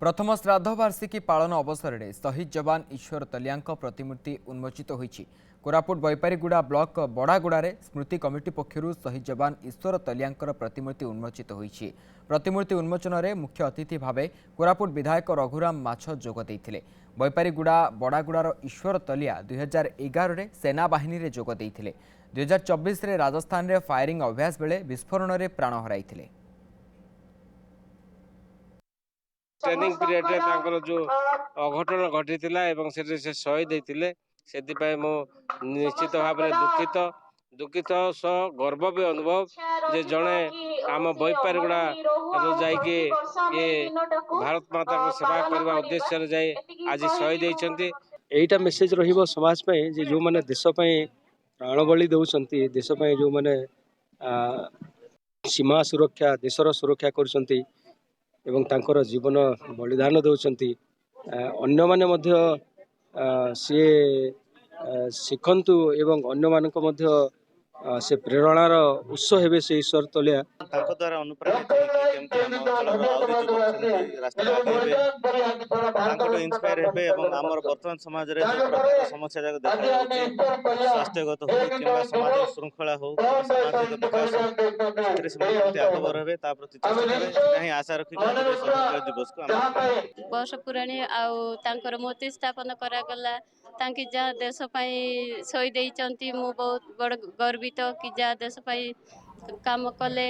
प्रथम श्राद्ध वार्षिकी पालन अवसर में शहीद जवान ईश्वर तलिया प्रतिमूर्ति उन्मोचित होती। कोरापुट बैपारीगुड़ा ब्लॉक बड़ागुड़े स्मृति कमिटी पक्षर शहीद जवान ईश्वर तलिया प्रतिमूर्ति उन्मोचित होती। प्रतिमूर्ति उन्मोचन में मुख्य अतिथि भाव कोरापुट विधायक रघुराम माछ जोगदे। बैपारीगुड़ा बड़ागुड़ार ईश्वर तलिया 2011 सेना बाहिनी में जोगदे। 2024 राजस्थान में फायरिंग अभ्यास बेले विस्फोरण में प्राण हराई। ट्रेनिंग पीरियड रे तांकर जो अघटन घटी से शहीद होते से निश्चित भाव में दुखित गर्व भी अनुभव जे जड़े आम बैपारीगुड़ा जाइए भारत माता को सेवा करने उद्देश्य जाए आज शहीद होती। यहीटा मेसेज रहिबो समाज पे जे जो माने देश पे प्राण बलि दउछंती, देश पे जो माने सीमा सुरक्षा देशर सुरक्षा करछंती एवं तांकर जीवन बलिदान दउछंती अन्य माने मध्य सी शिखंतु एवं अन्य मानक मध्य से प्रेरणार उत्स हेबे से ईश्वर तलिया द्वारा अनुप्राणित केमती आम अंचल आउरी युवक रास्ता आगे इन्स्पायर हेबे एवं आमर वर्तमान समाज रे जो प्रकार समस्या जाक देखा स्वास्थ्यगत हो कि समाज श्रृंखला हो सामाजिक विकास से केमती आगबर हेबे ता प्रति चेष्टा करें नहीं आशा रखी दिवस को वर्ष पुराणी आउर मूर्ति स्थापन करागला तांकी जहाँ देश शहीद होती। मु बहुत बड़ गर्वित कि जहाँ देश काम कले।